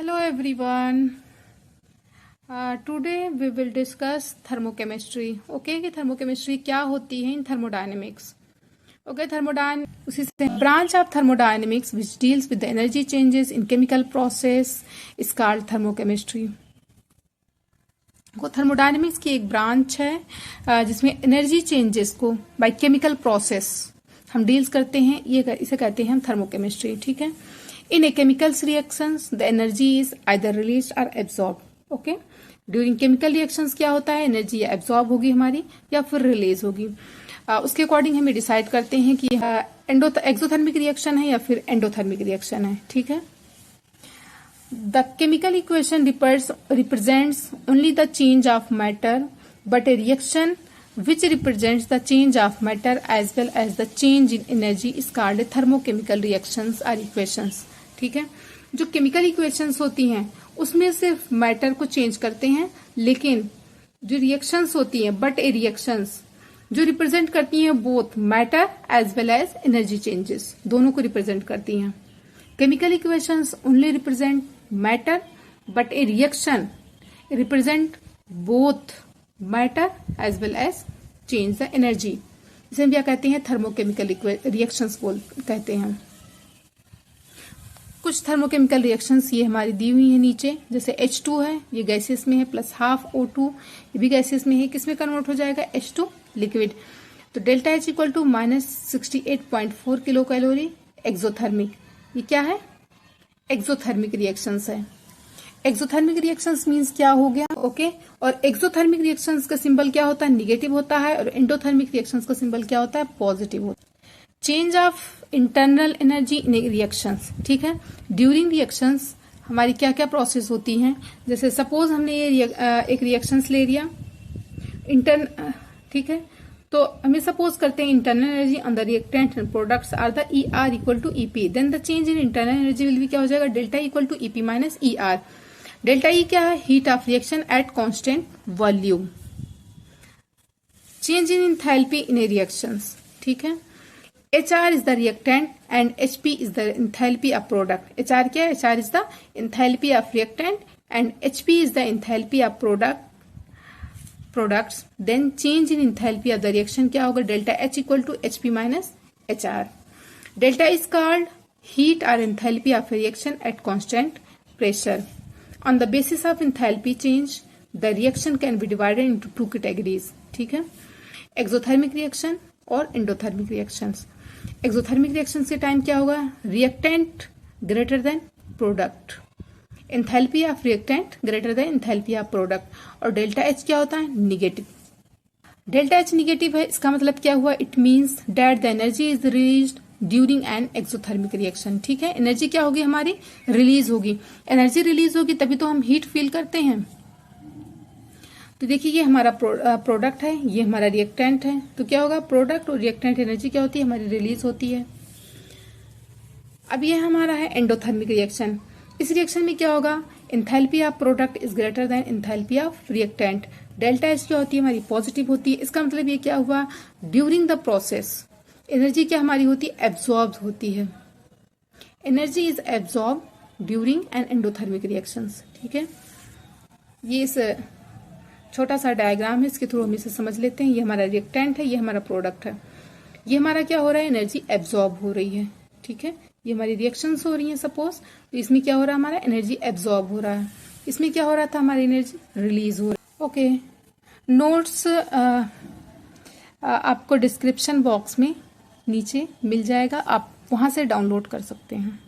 Hello everyone. Today we will discuss thermochemistry. Okay, कि thermochemistry क्या होती है in thermodynamics. Okay, उसी से branch of thermodynamics which deals with the energy changes in chemical process is called thermochemistry. वो thermodynamics की एक branch है जिसमें एनर्जी चेंजेस को बाय केमिकल प्रोसेस हम डील्स करते हैं, ये इसे कहते हैं हम थर्मोकेमिस्ट्री. ठीक है. In a chemicals reactions the energy is either released और absorb. Okay, during chemical reactions क्या होता है, एनर्जी या एब्जॉर्ब होगी हमारी या फिर रिलीज होगी. उसके अकॉर्डिंग हम डिसाइड करते हैं कि एक्सोथर्मिक रिएक्शन है या फिर एंडोथर्मिक रिएक्शन है. ठीक है. The chemical equation represents only the change of matter, but a reaction which represents the change of matter as well as the change in energy is called thermochemical reactions or equations. ठीक है. जो chemical equations होती हैं उसमें सिर्फ matter को change करते हैं, लेकिन जो reactions होती हैं but a reactions जो represent करती हैं both matter as well as energy changes, दोनों को represent करती हैं. Chemical equations only represent matter, but a reaction represent both matter as well as change the energy. इसे हम क्या कहते हैं, थर्मोकेमिकल रिएक्शंस कहते हैं. कुछ थर्मोकेमिकल रिएक्शंस ये हमारी दी हुई है नीचे, जैसे H2 है, ये गैसेस में है, प्लस हाफ O2 ये भी गैसेस में है. किसमें कन्वर्ट हो जाएगा, H2 लिक्विड. तो delta H equal to -68.4 kilo calorie. Exothermic, ये क्या है, एक्सोथर्मिक रिएक्शंस है. एक्सोथर्मिक रिएक्शंस मींस क्या हो गया, ओके. और एक्सोथर्मिक रिएक्शंस का सिंबल क्या होता है, निगेटिव होता है, और एंडोथर्मिक रिएक्शंस का सिंबल क्या होता है, पॉजिटिव होता है. Change of internal energy in reactions. ठीक है. ड्यूरिंग रिएक्शंस हमारी क्या क्या प्रोसेस होती हैं, जैसे सपोज हमने ये एक रिएक्शंस ले लिया ठीक है. तो हमें सपोज करते हैं internal energy on the reactant and products are the ER equal to EP. Then the change in internal energy will भी क्या हो जाएगा, delta equal to EP minus ER. Delta E क्या है, heat of reaction at constant volume. Change in enthalpy in reactions. ठीक है. HR is the reactant and HP is the enthalpy of product. HR क्या है, HR is the enthalpy of reactant and HP is the enthalpy of products. Then change in enthalpy of the reaction क्या होगा, delta H equal to HP minus HR. Delta is called heat or enthalpy of a reaction at constant pressure. On the basis of enthalpy change, the reaction can be divided into two categories. ठीक है. exothermic reaction और endothermic reactions. exothermic reactions के time क्या होगा, reactant greater than product. Enthalpy of reactant greater than enthalpy of product. और delta H क्या होता है, निगेटिव. डेल्टा H निगेटिव है, इसका मतलब क्या हुआ, it means that the energy is released during an exothermic reaction. ठीक है. एनर्जी क्या होगी हमारी, रिलीज होगी. एनर्जी रिलीज होगी तभी तो हम हीट फील करते हैं. तो देखिए ये हमारा प्रोडक्ट है, ये हमारा रिएक्टेंट है. तो क्या होगा, प्रोडक्ट और रिएक्टेंट एनर्जी क्या होती है हमारी, रिलीज होती है. अब ये हमारा है एंडोथर्मिक रिएक्शन. इस रिएक्शन में क्या होगा, enthalpy of product is greater than enthalpy of reactant. Delta H क्या होती है हमारी, पॉजिटिव होती है. इसका मतलब ये क्या हुआ, ड्यूरिंग द प्रोसेस एनर्जी क्या हमारी होती है, एब्जॉर्ब होती है. Energy is absorb during an endothermic reactions. ठीक है. ये इस छोटा सा डायग्राम है, इसके थ्रू हम इसे समझ लेते हैं. ये हमारा रिएक्टेंट है, ये हमारा प्रोडक्ट है. ये हमारा क्या हो रहा है, एनर्जी एब्जॉर्ब हो रही है. ठीक है. ये हमारी रिएक्शंस हो रही हैं सपोज, तो इसमें क्या हो रहा है, हमारा एनर्जी एब्जॉर्ब हो रहा है. इसमें क्या हो रहा था, हमारी एनर्जी रिलीज हो रहा है. ओके. नोट्स आपको डिस्क्रिप्शन बॉक्स में नीचे मिल जाएगा, आप वहां से डाउनलोड कर सकते हैं.